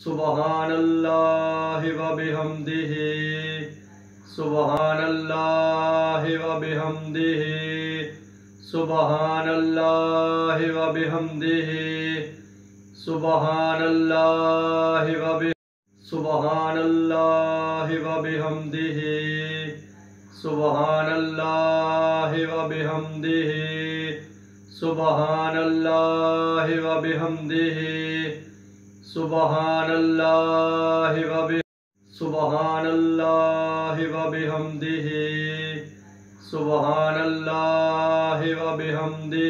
سبحان اللہ و بحمدہ سبحان اللہ و بحمدہ سبحان اللہ و بحمدہ سبحان اللہ سبحان اللہ و بحمدہ سبحان اللہ و بحمدہ سبحان اللہ و بحمدہ سبحان اللہ سبحان اللہ و بحمدہ سبحان اللہ و بحمدہ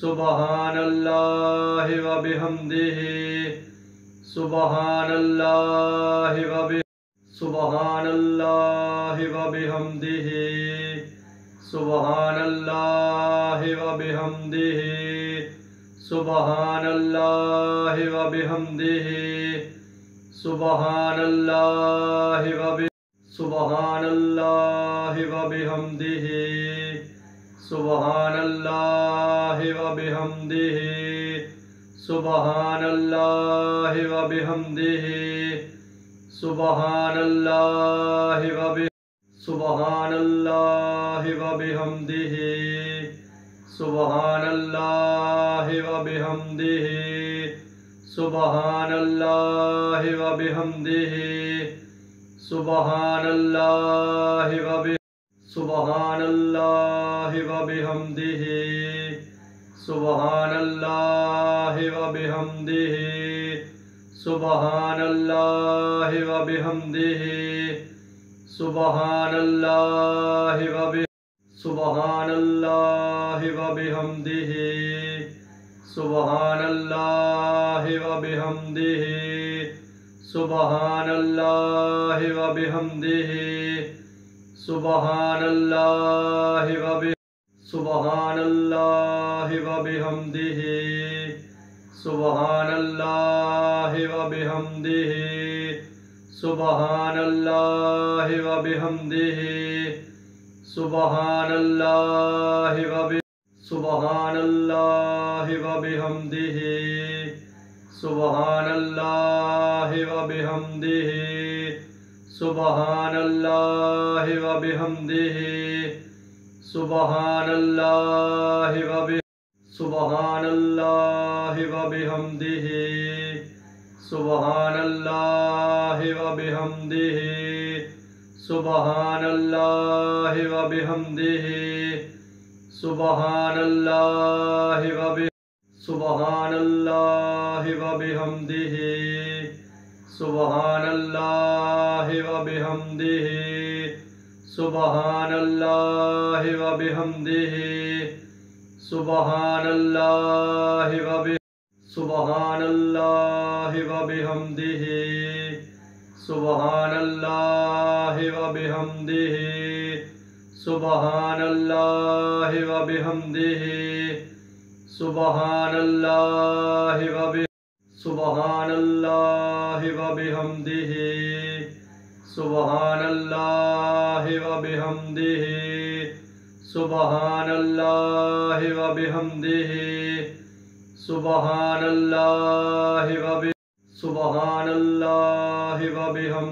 سبحان اللہ و بحمدہ سبحان اللہ سبحان اللہ و بحمدہ سبحان اللہ و بحمدہ سبحان اللہ و بحمدہ سبحان اللہ سبحان اللہ و بحمدہ سبحان اللہ و بحمدہ سبحان اللہ و بحمدہ سبحان اللہ سبحان اللہ و بحمدہ سبحان اللہ و بحمدہ سبحان اللہ و بحمدہ سبحان اللہ سبحان اللہ و بحمدہ سبحان اللہ و بحمدہ سبحان اللہ و بحمدہ سبحان اللہ سبحان اللہ و بحمدہ سبحان اللہ و بحمدہ سبحان اللہ و بحمدہ سبحان اللہ سبحان اللہ و بحمدہ سبحان اللہ و بحمدہ سبحان اللہ و بحمدہ سبحان اللہ سبحان اللہ و بحمدہ سبحان اللہ و بحمدہ سبحان اللہ و بحمدہ سبحان اللہ سبحان اللہ و بحمدہ سبحان اللہ و بحمدہ سبحان اللہ و بحمدہ سبحان اللہ سبحان اللہ و بحمدہ سبحان اللہ و بحمدہ سبحان اللہ و بحمدہ سبحان اللہ سبحان اللہ و بحمدہ سبحان اللہ و بحمدہ سبحان اللہ و بحمدہ سبحان اللہ سبحان اللہ و بحمدہ سبحان اللہ و بحمدہ سبحان اللہ و بحمدہ سبحان اللہ سبحان اللہ و بحمدہ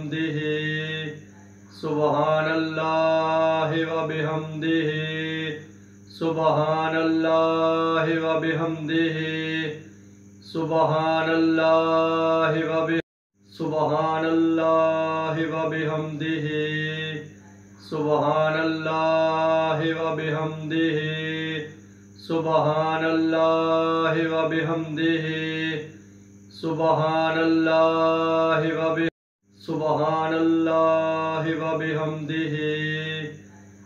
سبحان اللہ و بحمدہ سبحان اللہ و بحمدہ سبحان اللہ سبحان اللہ و بحمدہ سبحان اللہ و بحمدہ سبحان اللہ و بحمدہ سبحان اللہ سبحان اللہ و بحمدہ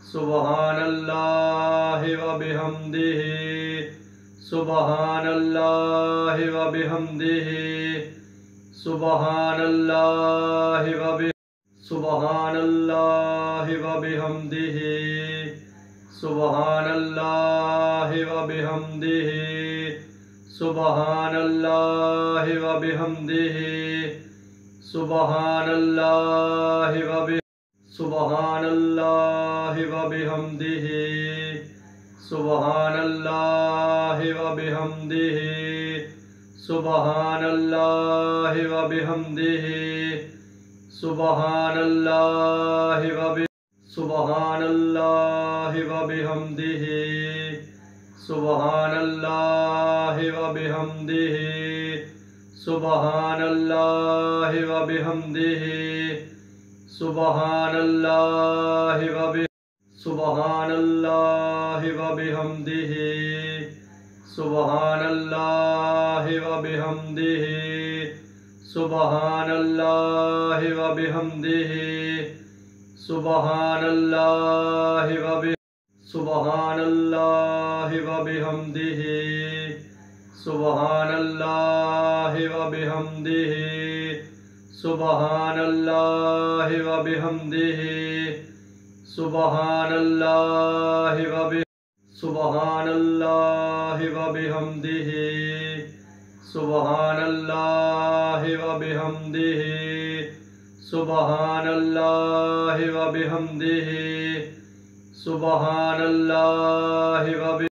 سبحان اللہ و بحمدہ سبحان اللہ و بحمدہ سبحان اللہ سبحان اللہ و بحمدہ سبحان اللہ و بحمدہ سبحان اللہ و بحمدہ سبحان اللہ سبحان اللہ و بحمدہ سبحان اللہ و بحمدہ سبحان اللہ و بحمدہ سبحان اللہ سبحان اللہ و بحمدہ سبحان اللہ و بحمدہ سبحان اللہ و بحمدہ سبحان اللہ سبحان اللہ و بحمدہ سبحان اللہ و بحمدہ سبحان اللہ و بحمدہ سبحان اللہ سبحان اللہ و بحمدہ سبحان اللہ و بحمدہ سبحان اللہ و بحمدہ سبحان اللہ سبحان اللہ و بحمدہ سبحان اللہ و بحمدہ سبحان اللہ و بحمدہ سبحان اللہ و